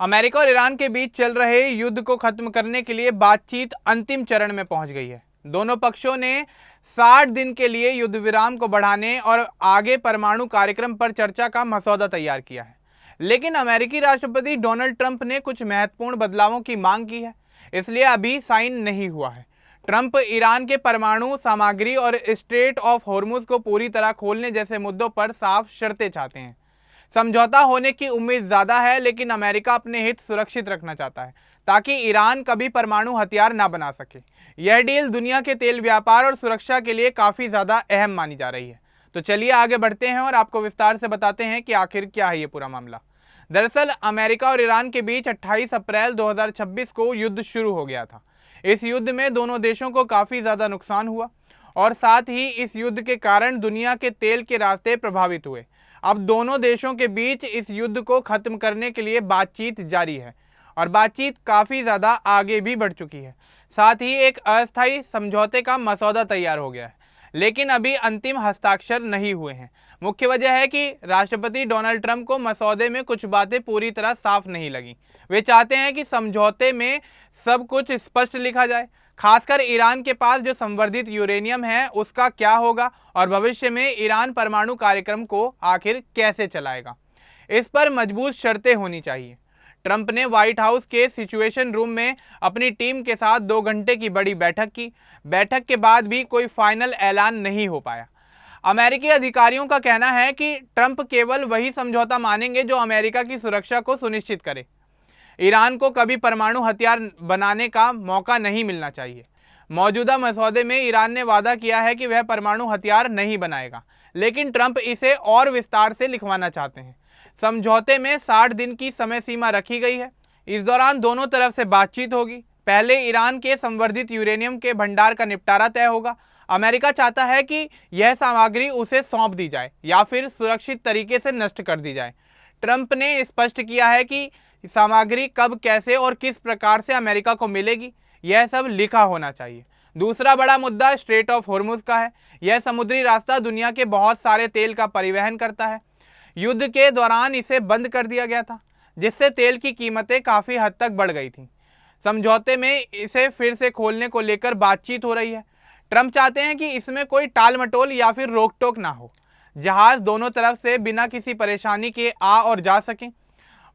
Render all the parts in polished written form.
America और Iran के बीच चल रहे युद्ध को खत्म करने के लिए बातचीत अंतिम चरण में पहुंच गई है। दोनों पक्षों ने 60 दिन के लिए युद्ध विराम को बढ़ाने और आगे परमाणु कार्यक्रम पर चर्चा का मसौदा तैयार किया है। लेकिन अमेरिकी राष्ट्रपति डोनाल्ड ट्रंप ने कुछ महत्वपूर्ण बदलावों की मांग की है, इसलिए अभी साइन नहीं हुआ है। ट्रंप ईरान के परमाणु सामग्री और स्ट्रेट ऑफ हॉर्मुज को पूरी तरह खोलने जैसे मुद्दों पर साफ शर्तें चाहते हैं। समझौता होने की उम्मीद ज्यादा है, लेकिन अमेरिका अपने हित सुरक्षित रखना चाहता है ताकि ईरान कभी परमाणु हथियार ना बना सके। यह डील दुनिया के तेल व्यापार और सुरक्षा के लिए काफी ज्यादा अहम मानी जा रही है। तो चलिए आगे बढ़ते हैं और आपको विस्तार से बताते हैं कि आखिर क्या है ये पूरा मामला। दरअसल अमेरिका और ईरान के बीच 28 अप्रैल 2026 को युद्ध शुरू हो गया था। इस युद्ध में दोनों देशों को काफी ज्यादा नुकसान हुआ और साथ ही इस युद्ध के कारण दुनिया के तेल के रास्ते प्रभावित हुए। अब दोनों देशों के बीच इस युद्ध को खत्म करने के लिए बातचीत जारी है और बातचीत काफ़ी ज़्यादा आगे भी बढ़ चुकी है। साथ ही एक अस्थायी समझौते का मसौदा तैयार हो गया है, लेकिन अभी अंतिम हस्ताक्षर नहीं हुए हैं। मुख्य वजह है कि राष्ट्रपति डोनाल्ड ट्रंप को मसौदे में कुछ बातें पूरी तरह साफ नहीं लगी। वे चाहते हैं कि समझौते में सब कुछ स्पष्ट लिखा जाए, खासकर ईरान के पास जो संवर्धित यूरेनियम है उसका क्या होगा और भविष्य में ईरान परमाणु कार्यक्रम को आखिर कैसे चलाएगा। इस पर मजबूत शर्तें होनी चाहिए। ट्रंप ने व्हाइट हाउस के सिचुएशन रूम में अपनी टीम के साथ 2 घंटे की बड़ी बैठक की। बैठक के बाद भी कोई फाइनल ऐलान नहीं हो पाया। अमेरिकी अधिकारियों का कहना है कि ट्रंप केवल वही समझौता मानेंगे जो अमेरिका की सुरक्षा को सुनिश्चित करे। ईरान को कभी परमाणु हथियार बनाने का मौका नहीं मिलना चाहिए। मौजूदा मसौदे में ईरान ने वादा किया है कि वह परमाणु हथियार नहीं बनाएगा, लेकिन ट्रंप इसे और विस्तार से लिखवाना चाहते हैं। समझौते में 60 दिन की समय सीमा रखी गई है। इस दौरान दोनों तरफ से बातचीत होगी। पहले ईरान के संवर्धित यूरेनियम के भंडार का निपटारा तय होगा। अमेरिका चाहता है कि यह सामग्री उसे सौंप दी जाए या फिर सुरक्षित तरीके से नष्ट कर दी जाए। ट्रंप ने स्पष्ट किया है कि सामग्री कब, कैसे और किस प्रकार से अमेरिका को मिलेगी, यह सब लिखा होना चाहिए। दूसरा बड़ा मुद्दा स्ट्रेट ऑफ हॉर्मुज का है। यह समुद्री रास्ता दुनिया के बहुत सारे तेल का परिवहन करता है। युद्ध के दौरान इसे बंद कर दिया गया था, जिससे तेल की कीमतें काफ़ी हद तक बढ़ गई थीं। समझौते में इसे फिर से खोलने को लेकर बातचीत हो रही है। ट्रंप चाहते हैं कि इसमें कोई टाल मटोल या फिर रोक टोक ना हो। जहाज़ दोनों तरफ से बिना किसी परेशानी के आ और जा सकें।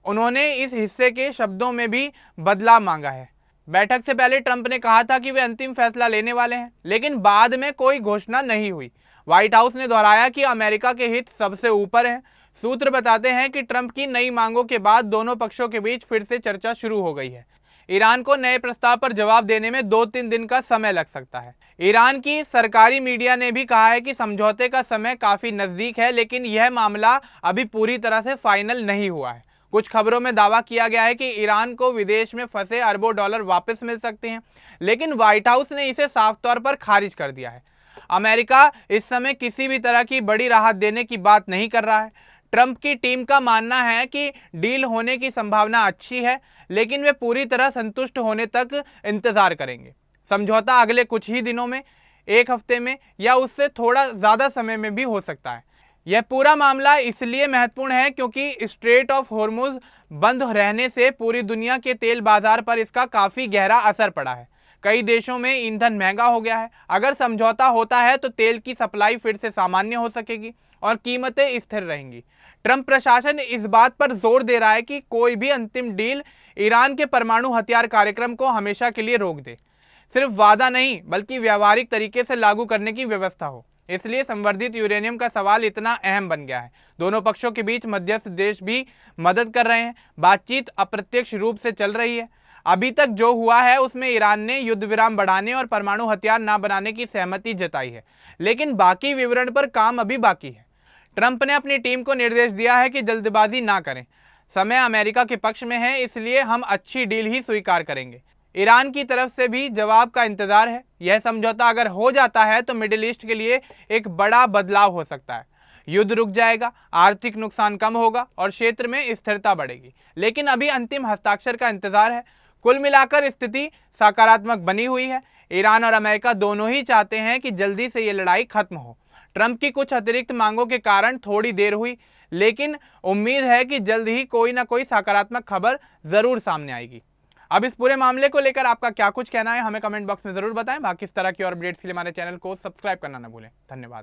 उन्होंने इस हिस्से के शब्दों में भी बदलाव मांगा है। बैठक से पहले ट्रंप ने कहा था कि वे अंतिम फैसला लेने वाले हैं, लेकिन बाद में कोई घोषणा नहीं हुई। व्हाइट हाउस ने दोहराया कि अमेरिका के हित सबसे ऊपर हैं। सूत्र बताते हैं कि ट्रंप की नई मांगों के बाद दोनों पक्षों के बीच फिर से चर्चा शुरू हो गई है। ईरान को नए प्रस्ताव पर जवाब देने में 2-3 दिन का समय लग सकता है। ईरान की सरकारी मीडिया ने भी कहा है कि समझौते का समय काफ़ी नज़दीक है, लेकिन यह मामला अभी पूरी तरह से फाइनल नहीं हुआ है। कुछ खबरों में दावा किया गया है कि ईरान को विदेश में फंसे अरबों डॉलर वापस मिल सकते हैं, लेकिन व्हाइट हाउस ने इसे साफ तौर पर खारिज कर दिया है। अमेरिका इस समय किसी भी तरह की बड़ी राहत देने की बात नहीं कर रहा है। ट्रंप की टीम का मानना है कि डील होने की संभावना अच्छी है, लेकिन वे पूरी तरह संतुष्ट होने तक इंतजार करेंगे। समझौता अगले कुछ ही दिनों में, 1 हफ्ते में या उससे थोड़ा ज़्यादा समय में भी हो सकता है। यह पूरा मामला इसलिए महत्वपूर्ण है क्योंकि स्ट्रेट ऑफ हॉर्मुज बंद रहने से पूरी दुनिया के तेल बाजार पर इसका काफ़ी गहरा असर पड़ा है। कई देशों में ईंधन महंगा हो गया है। अगर समझौता होता है तो तेल की सप्लाई फिर से सामान्य हो सकेगी और कीमतें स्थिर रहेंगी। ट्रंप प्रशासन इस बात पर जोर दे रहा है कि कोई भी अंतिम डील ईरान के परमाणु हथियार कार्यक्रम को हमेशा के लिए रोक दे। सिर्फ वादा नहीं, बल्कि व्यावहारिक तरीके से लागू करने की व्यवस्था हो। इसलिए संवर्धित यूरेनियम का सवाल इतना अहम बन गया है। दोनों पक्षों के बीच मध्यस्थ देश भी मदद कर रहे हैं। बातचीत अप्रत्यक्ष रूप से चल रही है। अभी तक जो हुआ है उसमें ईरान ने युद्ध विराम बढ़ाने और परमाणु हथियार न बनाने की सहमति जताई है, लेकिन बाकी विवरण पर काम अभी बाकी है। ट्रंप ने अपनी टीम को निर्देश दिया है कि जल्दबाजी ना करें। समय अमेरिका के पक्ष में है, इसलिए हम अच्छी डील ही स्वीकार करेंगे। ईरान की तरफ से भी जवाब का इंतजार है। यह समझौता अगर हो जाता है तो मिडिल ईस्ट के लिए एक बड़ा बदलाव हो सकता है। युद्ध रुक जाएगा, आर्थिक नुकसान कम होगा और क्षेत्र में स्थिरता बढ़ेगी। लेकिन अभी अंतिम हस्ताक्षर का इंतजार है। कुल मिलाकर स्थिति सकारात्मक बनी हुई है। ईरान और अमेरिका दोनों ही चाहते हैं कि जल्दी से ये लड़ाई खत्म हो। ट्रंप की कुछ अतिरिक्त मांगों के कारण थोड़ी देर हुई, लेकिन उम्मीद है कि जल्द ही कोई ना कोई सकारात्मक खबर जरूर सामने आएगी। अब इस पूरे मामले को लेकर आपका क्या कुछ कहना है हमें कमेंट बॉक्स में जरूर बताएं। बाकी इस तरह की और अपडेट्स के लिए हमारे चैनल को सब्सक्राइब करना ना भूलें। धन्यवाद।